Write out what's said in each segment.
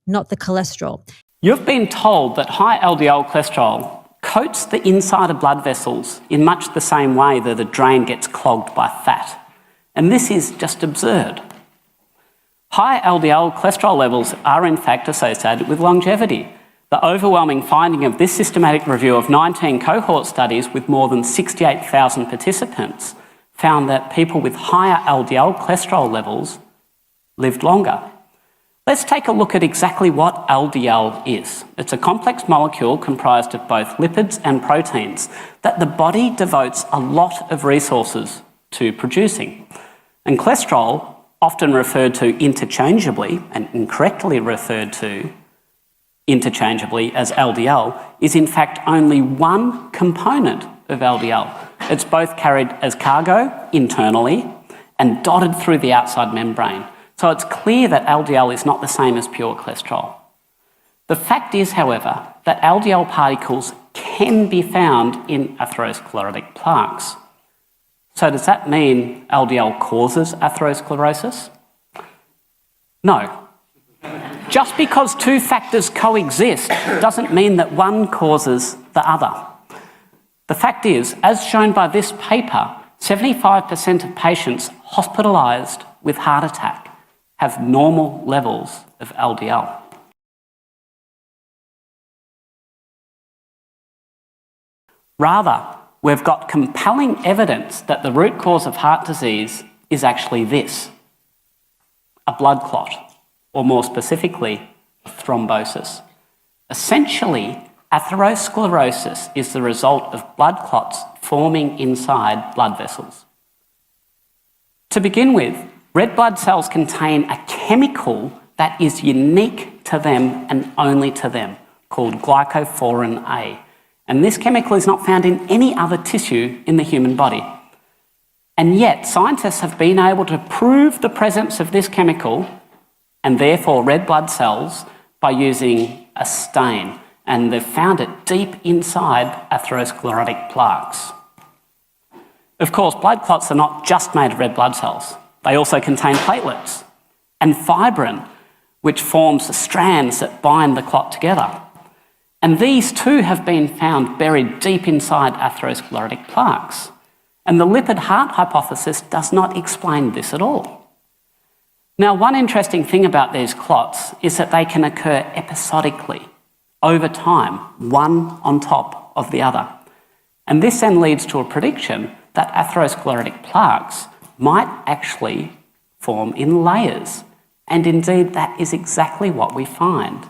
not the cholesterol. You've been told that high LDL cholesterol coats the inside of blood vessels in much the same way that a drain gets clogged by fat. And this is just absurd. High LDL cholesterol levels are in fact associated with longevity. The overwhelming finding of this systematic review of 19 cohort studies with more than 68,000 participants found that people with higher LDL cholesterol levels lived longer. Let's take a look at exactly what LDL is. It's a complex molecule comprised of both lipids and proteins that the body devotes a lot of resources to producing. And cholesterol, often referred to interchangeably and incorrectly referred to interchangeably as LDL, is in fact only one component of LDL. It's both carried as cargo internally and dotted through the outside membrane. So it's clear that LDL is not the same as pure cholesterol. The fact is, however, that LDL particles can be found in atherosclerotic plaques. So does that mean LDL causes atherosclerosis? No. Just because two factors coexist doesn't mean that one causes the other. The fact is, as shown by this paper, 75% of patients hospitalised with heart attack have normal levels of LDL. Rather, we've got compelling evidence that the root cause of heart disease is actually this: a blood clot, or more specifically, thrombosis. Essentially, atherosclerosis is the result of blood clots forming inside blood vessels. To begin with, red blood cells contain a chemical that is unique to them and only to them, called glycophorin A. And this chemical is not found in any other tissue in the human body. And yet, scientists have been able to prove the presence of this chemical, and therefore red blood cells, by using a stain. And they've found it deep inside atherosclerotic plaques. Of course, blood clots are not just made of red blood cells. They also contain platelets and fibrin, which forms the strands that bind the clot together. And these too have been found buried deep inside atherosclerotic plaques. And the lipid heart hypothesis does not explain this at all. Now, one interesting thing about these clots is that they can occur episodically, over time, one on top of the other. And this then leads to a prediction that atherosclerotic plaques might actually form in layers. And indeed, that is exactly what we find.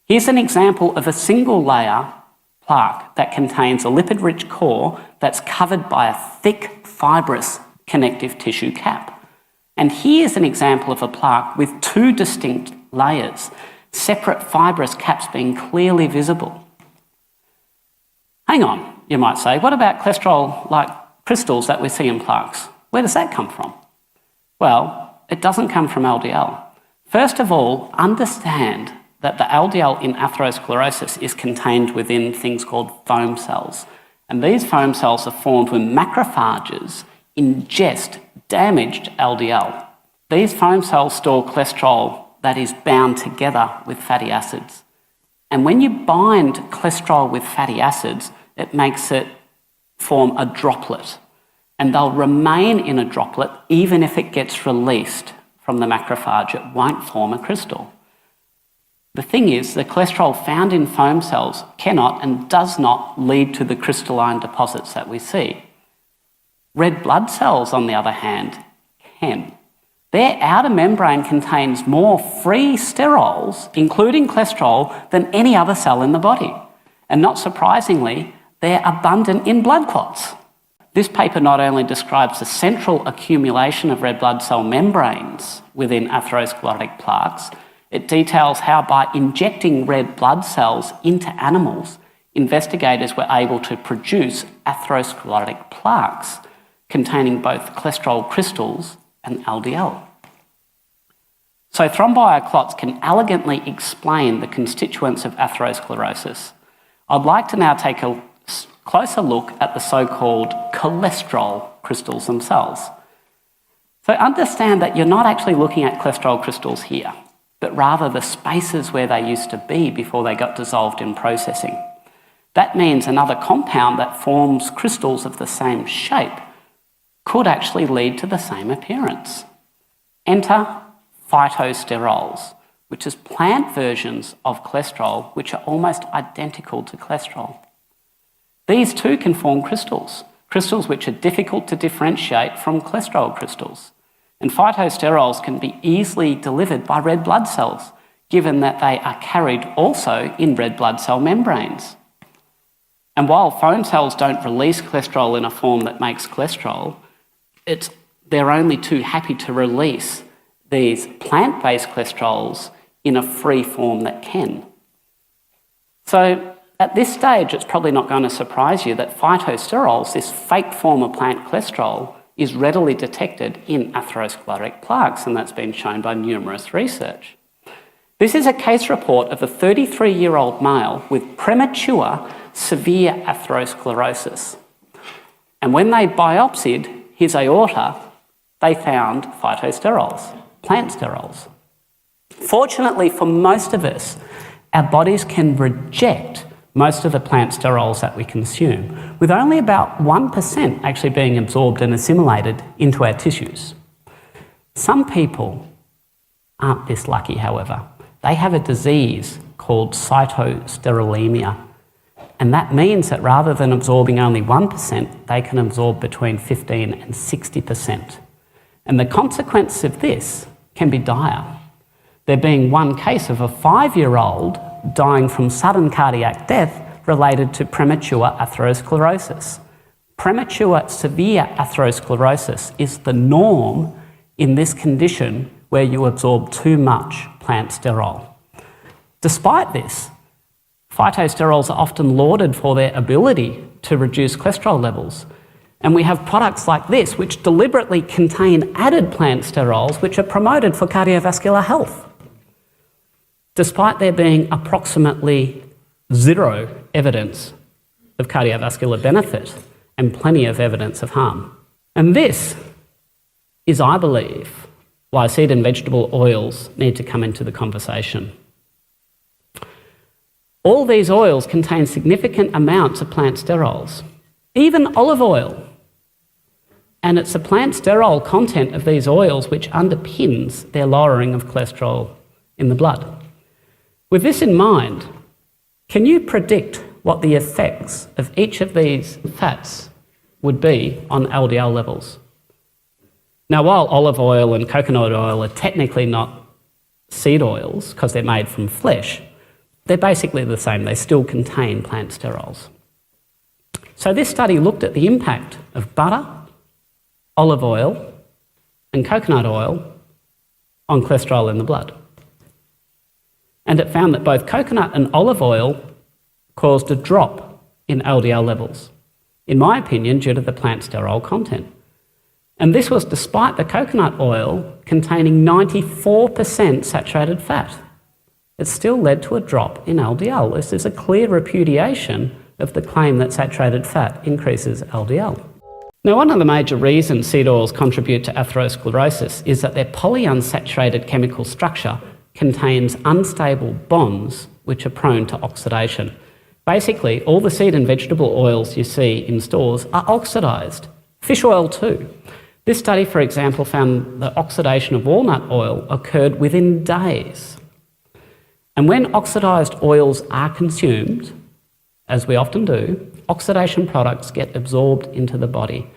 Here's an example of a single layer plaque that contains a lipid-rich core that's covered by a thick, fibrous connective tissue cap. And here's an example of a plaque with two distinct layers, separate fibrous caps being clearly visible. Hang on, you might say, what about cholesterol-like crystals that we see in plaques? Where does that come from? Well, it doesn't come from LDL. First of all, understand that the LDL in atherosclerosis is contained within things called foam cells. And these foam cells are formed when macrophages ingest damaged LDL. These foam cells store cholesterol that is bound together with fatty acids. And when you bind cholesterol with fatty acids, it makes it form a droplet. And they'll remain in a droplet even if it gets released from the macrophage. It won't form a crystal. The thing is, the cholesterol found in foam cells cannot and does not lead to the crystalline deposits that we see. Red blood cells, on the other hand, can. Their outer membrane contains more free sterols, including cholesterol, than any other cell in the body. And not surprisingly, they're abundant in blood clots. This paper not only describes the central accumulation of red blood cell membranes within atherosclerotic plaques, it details how by injecting red blood cells into animals, investigators were able to produce atherosclerotic plaques containing both cholesterol crystals and LDL. So thromboiclots can elegantly explain the constituents of atherosclerosis. I'd like to now take a closer look at the so-called cholesterol crystals themselves. So understand that you're not actually looking at cholesterol crystals here. but rather the spaces where they used to be before they got dissolved in processing. That means another compound that forms crystals of the same shape could actually lead to the same appearance. Enter phytosterols, which is plant versions of cholesterol which are almost identical to cholesterol. These too can form crystals which are difficult to differentiate from cholesterol crystals. And phytosterols can be easily delivered by red blood cells, given that they are carried also in red blood cell membranes. And while foam cells don't release cholesterol in a form that makes cholesterol, they're only too happy to release these plant-based cholesterols in a free form that can. So at this stage, it's probably not going to surprise you that phytosterols, this fake form of plant cholesterol, is readily detected in atherosclerotic plaques, and that's been shown by numerous research. This is a case report of a 33-year-old male with premature severe atherosclerosis. And when they biopsied his aorta, they found phytosterols, plant sterols. Fortunately for most of us, our bodies can reject most of the plant sterols that we consume, with only about 1% actually being absorbed and assimilated into our tissues. Some people aren't this lucky, however. They have a disease called cytosterolemia, and that means that rather than absorbing only 1%, they can absorb between 15 and 60%. And the consequence of this can be dire. There being one case of a 5-year-old dying from sudden cardiac death related to premature atherosclerosis. Premature severe atherosclerosis is the norm in this condition where you absorb too much plant sterol. Despite this, phytosterols are often lauded for their ability to reduce cholesterol levels. And we have products like this which deliberately contain added plant sterols which are promoted for cardiovascular health, despite there being approximately zero evidence of cardiovascular benefit and plenty of evidence of harm. And this is, I believe, why seed and vegetable oils need to come into the conversation. All these oils contain significant amounts of plant sterols, even olive oil. And it's the plant sterol content of these oils which underpins their lowering of cholesterol in the blood. With this in mind, can you predict what the effects of each of these fats would be on LDL levels? Now, while olive oil and coconut oil are technically not seed oils because they're made from flesh, they're basically the same. They still contain plant sterols. So this study looked at the impact of butter, olive oil, and coconut oil on cholesterol in the blood. And it found that both coconut and olive oil caused a drop in LDL levels, in my opinion, due to the plant sterol content. And this was despite the coconut oil containing 94% saturated fat. It still led to a drop in LDL. This is a clear repudiation of the claim that saturated fat increases LDL. Now, one of the major reasons seed oils contribute to atherosclerosis is that their polyunsaturated chemical structure contains unstable bonds which are prone to oxidation. Basically, all the seed and vegetable oils you see in stores are oxidized. Fish oil too. This study, for example, found that oxidation of walnut oil occurred within days. And when oxidized oils are consumed, as we often do, oxidation products get absorbed into the body.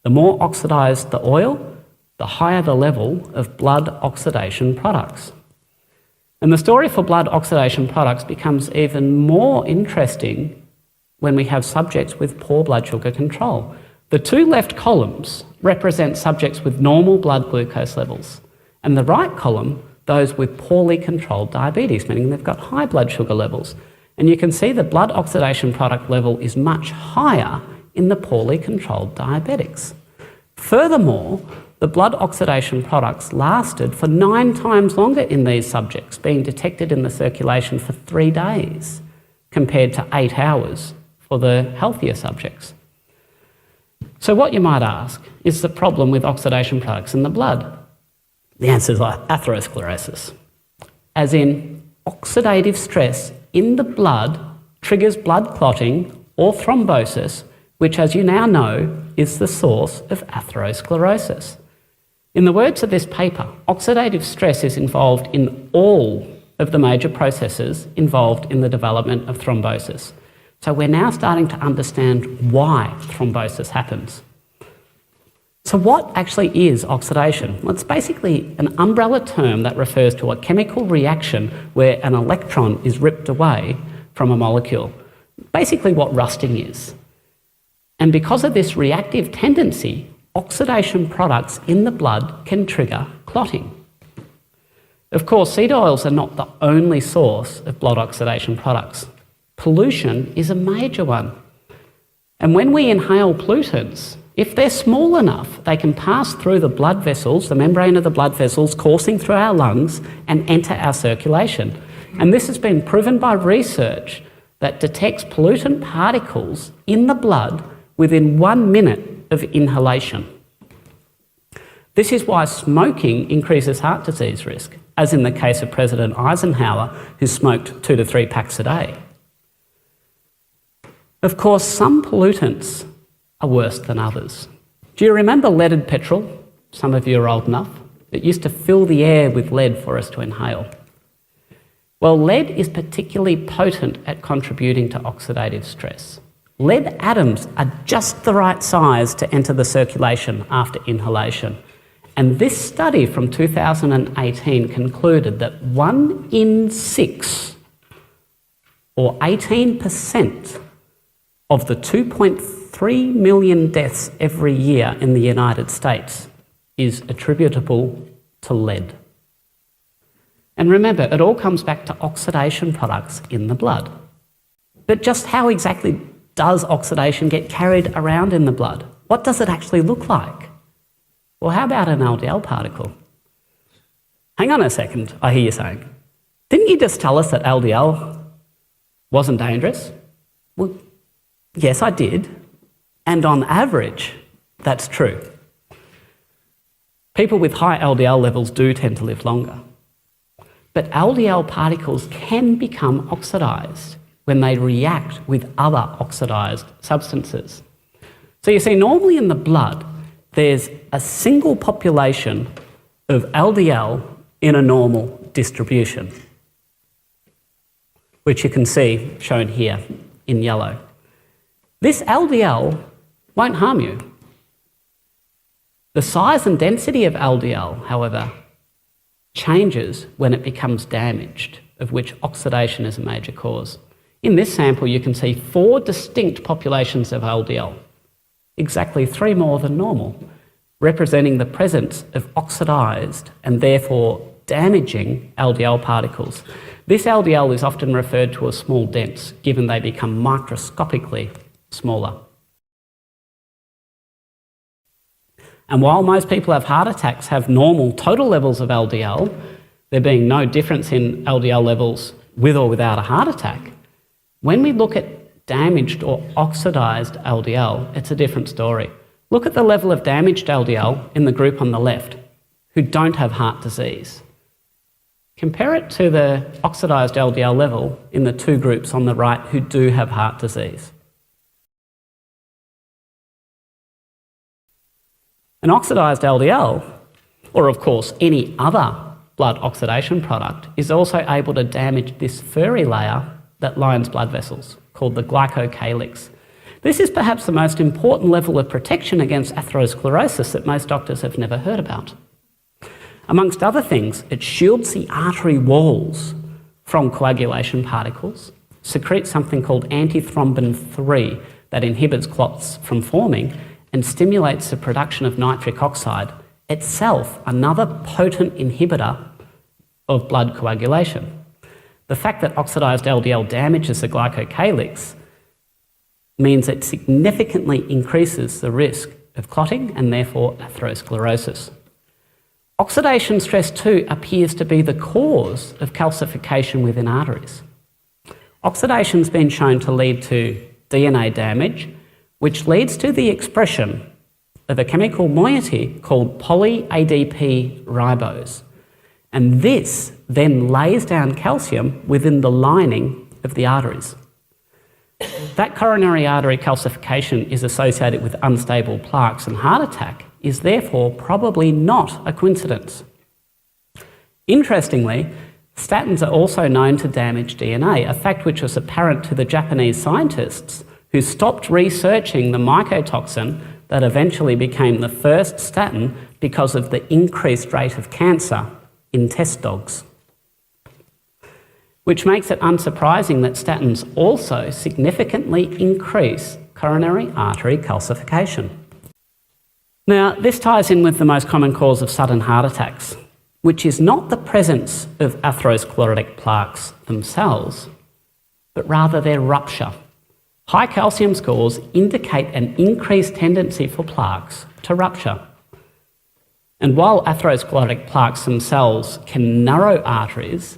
The more oxidized the oil, the higher the level of blood oxidation products. And the story for blood oxidation products becomes even more interesting when we have subjects with poor blood sugar control. The two left columns represent subjects with normal blood glucose levels, and the right column, those with poorly controlled diabetes, meaning they've got high blood sugar levels. And you can see the blood oxidation product level is much higher in the poorly controlled diabetics. Furthermore, the blood oxidation products lasted for 9 times longer in these subjects, being detected in the circulation for 3 days, compared to 8 hours for the healthier subjects. So what you might ask is the problem with oxidation products in the blood? The answer is atherosclerosis. as in oxidative stress in the blood triggers blood clotting or thrombosis, which, as you now know, is the source of atherosclerosis. In the words of this paper, oxidative stress is involved in all of the major processes involved in the development of thrombosis. So we're now starting to understand why thrombosis happens. So what actually is oxidation? Well, it's basically an umbrella term that refers to a chemical reaction where an electron is ripped away from a molecule. Basically what rusting is. And because of this reactive tendency, oxidation products in the blood can trigger clotting. Of course, seed oils are not the only source of blood oxidation products. Pollution is a major one. And when we inhale pollutants, if they're small enough, they can pass through the blood vessels, the membrane of the blood vessels, coursing through our lungs and enter our circulation. And this has been proven by research that detects pollutant particles in the blood within 1 minute of inhalation. This is why smoking increases heart disease risk, as in the case of President Eisenhower, who smoked 2 to 3 packs a day. Of course, some pollutants are worse than others. Do you remember leaded petrol? Some of you are old enough. It used to fill the air with lead for us to inhale. Well, lead is particularly potent at contributing to oxidative stress. Lead atoms are just the right size to enter the circulation after inhalation. And this study from 2018 concluded that 1 in 6, or 18%, of the 2.3 million deaths every year in the United States is attributable to lead. And remember, it all comes back to oxidation products in the blood. But just how exactly does oxidation get carried around in the blood? What does it actually look like? Well, how about an LDL particle? Hang on a second, I hear you saying. Didn't you just tell us that LDL wasn't dangerous? Well, yes, I did. And on average, that's true. People with high LDL levels do tend to live longer. But LDL particles can become oxidised when they react with other oxidised substances. So you see, normally in the blood, there's a single population of LDL in a normal distribution, which you can see shown here in yellow. This LDL won't harm you. The size and density of LDL, however, changes when it becomes damaged, of which oxidation is a major cause. In this sample, you can see 4 distinct populations of LDL, exactly 3 more than normal, representing the presence of oxidised and therefore damaging LDL particles. This LDL is often referred to as small dents, given they become microscopically smaller. And while most people who have heart attacks have normal total levels of LDL, there being no difference in LDL levels with or without a heart attack, when we look at damaged or oxidised LDL, it's a different story. Look at the level of damaged LDL in the group on the left, who don't have heart disease. Compare it to the oxidised LDL level in the 2 groups on the right who do have heart disease. An oxidised LDL, or of course any other blood oxidation product, is also able to damage this furry layer that lines blood vessels, called the glycocalyx. This is perhaps the most important level of protection against atherosclerosis that most doctors have never heard about. Amongst other things, it shields the artery walls from coagulation particles, secretes something called antithrombin 3 that inhibits clots from forming, and stimulates the production of nitric oxide, itself another potent inhibitor of blood coagulation. The fact that oxidized LDL damages the glycocalyx means it significantly increases the risk of clotting and therefore atherosclerosis. Oxidation stress too appears to be the cause of calcification within arteries. Oxidation's been shown to lead to DNA damage, which leads to the expression of a chemical moiety called poly-ADP ribose. And this then lays down calcium within the lining of the arteries. That coronary artery calcification is associated with unstable plaques and heart attack is therefore probably not a coincidence. Interestingly, statins are also known to damage DNA, a fact which was apparent to the Japanese scientists who stopped researching the mycotoxin that eventually became the first statin because of the increased rate of cancer in test dogs. Which makes it unsurprising that statins also significantly increase coronary artery calcification. Now, this ties in with the most common cause of sudden heart attacks, which is not the presence of atherosclerotic plaques themselves, but rather their rupture. High calcium scores indicate an increased tendency for plaques to rupture. And while atherosclerotic plaques themselves can narrow arteries,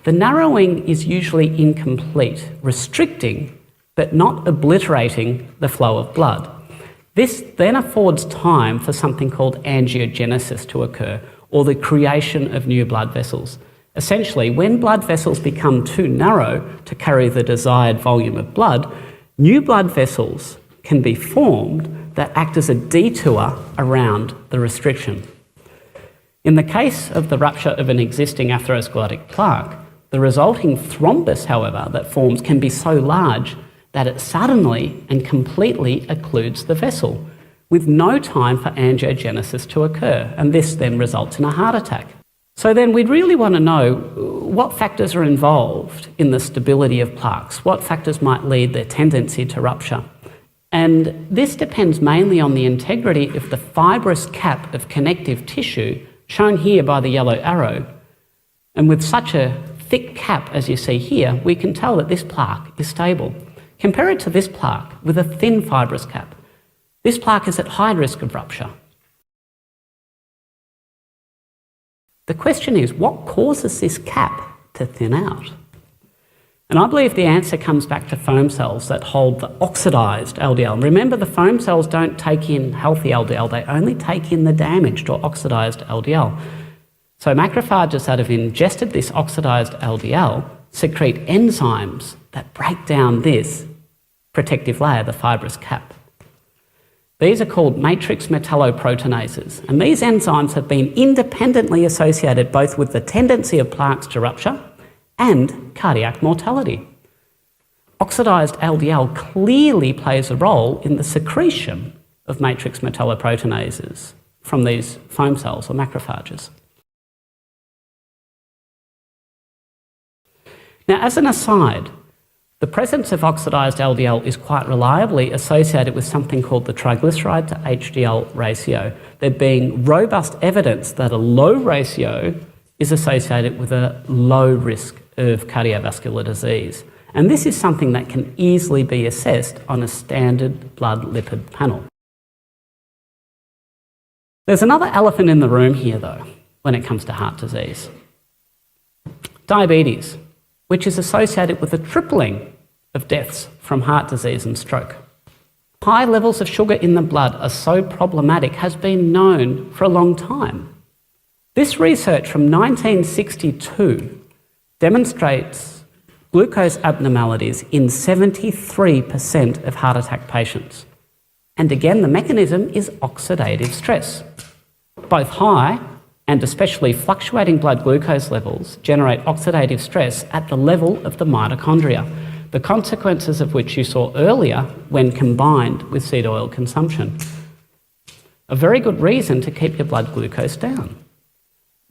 the narrowing is usually incomplete, restricting but not obliterating the flow of blood. This then affords time for something called angiogenesis to occur, or the creation of new blood vessels. Essentially, when blood vessels become too narrow to carry the desired volume of blood, new blood vessels can be formed that act as a detour around the restriction. In the case of the rupture of an existing atherosclerotic plaque, the resulting thrombus, however, that forms can be so large that it suddenly and completely occludes the vessel, with no time for angiogenesis to occur, and this then results in a heart attack. So then we'd really want to know what factors are involved in the stability of plaques, what factors might lead their tendency to rupture. And this depends mainly on the integrity of the fibrous cap of connective tissue, shown here by the yellow arrow. And with such a thick cap as you see here, we can tell that this plaque is stable. Compare it to this plaque with a thin fibrous cap. This plaque is at high risk of rupture. The question is, what causes this cap to thin out? And I believe the answer comes back to foam cells that hold the oxidized LDL. Remember, the foam cells don't take in healthy LDL, they only take in the damaged or oxidized LDL. So macrophages that have ingested this oxidized LDL secrete enzymes that break down this protective layer, the fibrous cap. These are called matrix metalloproteinases, and these enzymes have been independently associated both with the tendency of plaques to rupture and cardiac mortality. Oxidized LDL clearly plays a role in the secretion of matrix metalloproteinases from these foam cells or macrophages. Now, as an aside, the presence of oxidized LDL is quite reliably associated with something called the triglyceride to HDL ratio, there being robust evidence that a low ratio is associated with a low risk of cardiovascular disease. And this is something that can easily be assessed on a standard blood lipid panel. There's another elephant in the room here, though, when it comes to heart disease. Diabetes, which is associated with a tripling of deaths from heart disease and stroke. High levels of sugar in the blood are so problematic has been known for a long time. This research from 1962 demonstrates glucose abnormalities in 73% of heart attack patients. And again, the mechanism is oxidative stress. Both high and especially fluctuating blood glucose levels generate oxidative stress at the level of the mitochondria, the consequences of which you saw earlier when combined with seed oil consumption. A very good reason to keep your blood glucose down.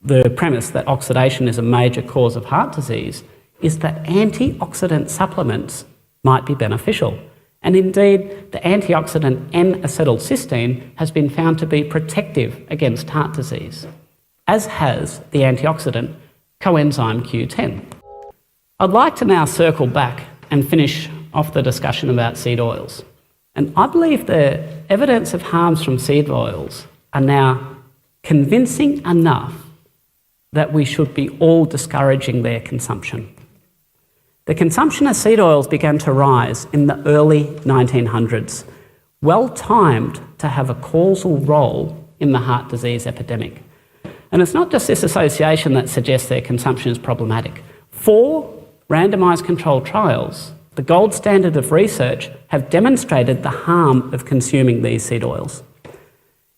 The premise that oxidation is a major cause of heart disease is that antioxidant supplements might be beneficial. And indeed, the antioxidant N-acetylcysteine has been found to be protective against heart disease, as has the antioxidant coenzyme Q10. I'd like to now circle back and finish off the discussion about seed oils. And I believe the evidence of harms from seed oils are now convincing enough that we should be all discouraging their consumption. The consumption of seed oils began to rise in the early 1900s, well timed to have a causal role in the heart disease epidemic. And it's not just this association that suggests their consumption is problematic. 4 randomised controlled trials, the gold standard of research, have demonstrated the harm of consuming these seed oils.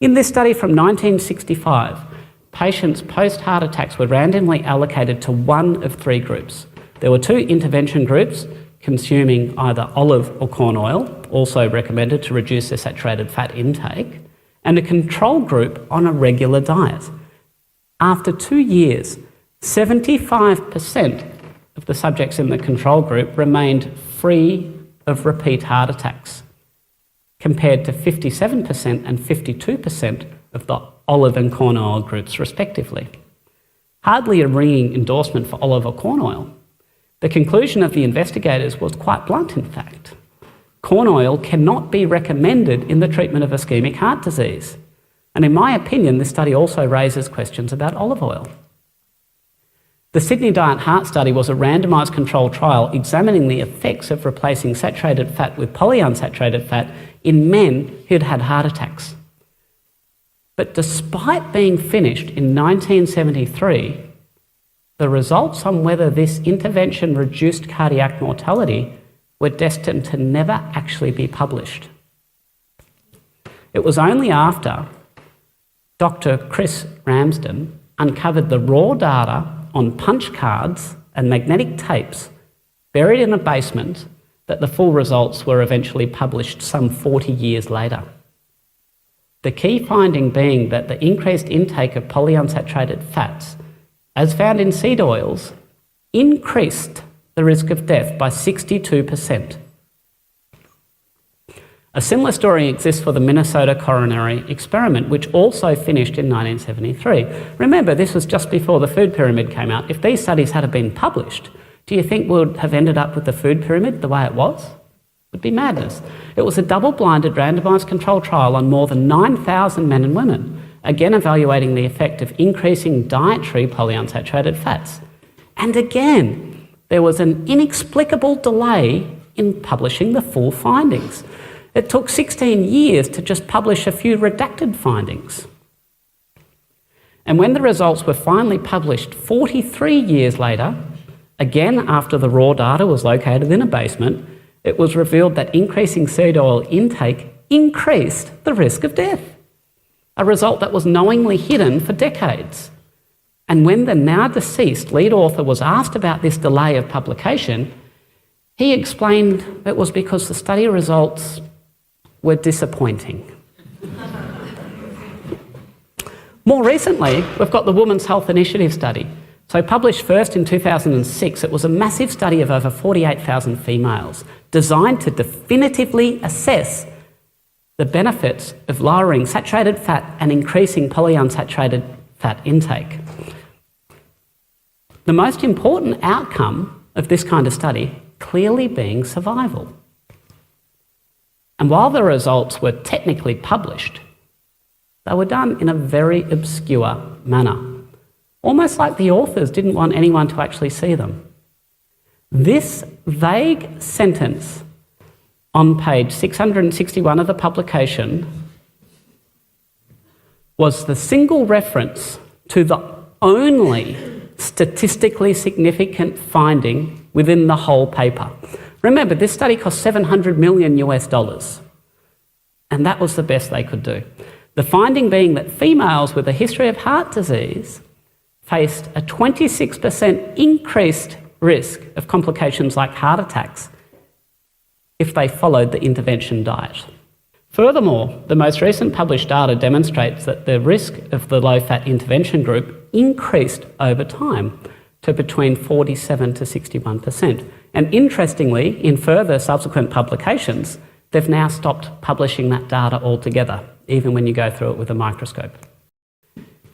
In this study from 1965, patients post-heart attacks were randomly allocated to one of 3 groups. There were 2 intervention groups consuming either olive or corn oil, also recommended to reduce their saturated fat intake, and a control group on a regular diet. After 2 years, 75% of the subjects in the control group remained free of repeat heart attacks, compared to 57% and 52% of the olive and corn oil groups, respectively. Hardly a ringing endorsement for olive or corn oil. The conclusion of the investigators was quite blunt, in fact. Corn oil cannot be recommended in the treatment of ischemic heart disease. And in my opinion, this study also raises questions about olive oil. The Sydney Diet Heart Study was a randomised controlled trial examining the effects of replacing saturated fat with polyunsaturated fat in men who'd had heart attacks. But despite being finished in 1973, the results on whether this intervention reduced cardiac mortality were destined to never actually be published. It was only after Dr. Chris Ramsden uncovered the raw data on punch cards and magnetic tapes buried in a basement that the full results were eventually published some 40 years later. The key finding being that the increased intake of polyunsaturated fats, as found in seed oils, increased the risk of death by 62%. A similar story exists for the Minnesota coronary experiment, which also finished in 1973. Remember, this was just before the food pyramid came out. If these studies had been published, do you think we would have ended up with the food pyramid the way it was? It would be madness. It was a double-blinded randomised controlled trial on more than 9,000 men and women, again evaluating the effect of increasing dietary polyunsaturated fats. And again, there was an inexplicable delay in publishing the full findings. It took 16 years to just publish a few redacted findings. And when the results were finally published 43 years later, again after the raw data was located in a basement, it was revealed that increasing seed oil intake increased the risk of death, a result that was knowingly hidden for decades. And when the now deceased lead author was asked about this delay of publication, he explained it was because the study results were disappointing. More recently, we've got the Women's Health Initiative study. So published first in 2006, it was a massive study of over 48,000 females designed to definitively assess the benefits of lowering saturated fat and increasing polyunsaturated fat intake. The most important outcome of this kind of study clearly being survival. And while the results were technically published, they were done in a very obscure manner, almost like the authors didn't want anyone to actually see them. This vague sentence on page 661 of the publication was the single reference to the only statistically significant finding within the whole paper. Remember, this study cost $700 million US, and that was the best they could do. The finding being that females with a history of heart disease faced a 26% increased risk of complications like heart attacks if they followed the intervention diet. Furthermore, the most recent published data demonstrates that the risk of the low-fat intervention group increased over time to between 47 to 61%. And interestingly, in further subsequent publications, they've now stopped publishing that data altogether, even when you go through it with a microscope.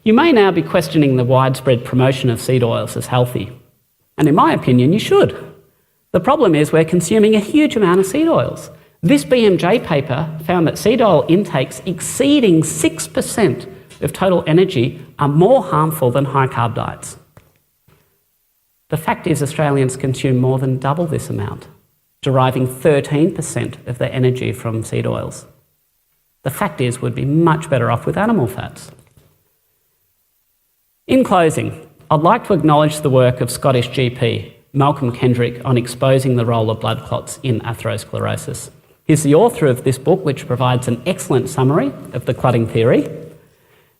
You may now be questioning the widespread promotion of seed oils as healthy. And in my opinion, you should. The problem is we're consuming a huge amount of seed oils. This BMJ paper found that seed oil intakes exceeding 6% of total energy are more harmful than high-carb diets. The fact is Australians consume more than double this amount, deriving 13% of their energy from seed oils. The fact is we'd be much better off with animal fats. In closing, I'd like to acknowledge the work of Scottish GP Malcolm Kendrick on exposing the role of blood clots in atherosclerosis. He's the author of this book, which provides an excellent summary of the clotting theory,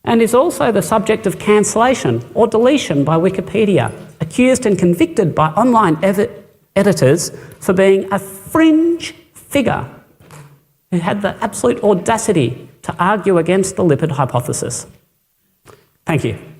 and is also the subject of cancellation or deletion by Wikipedia, accused and convicted by online editors for being a fringe figure who had the absolute audacity to argue against the lipid hypothesis. Thank you.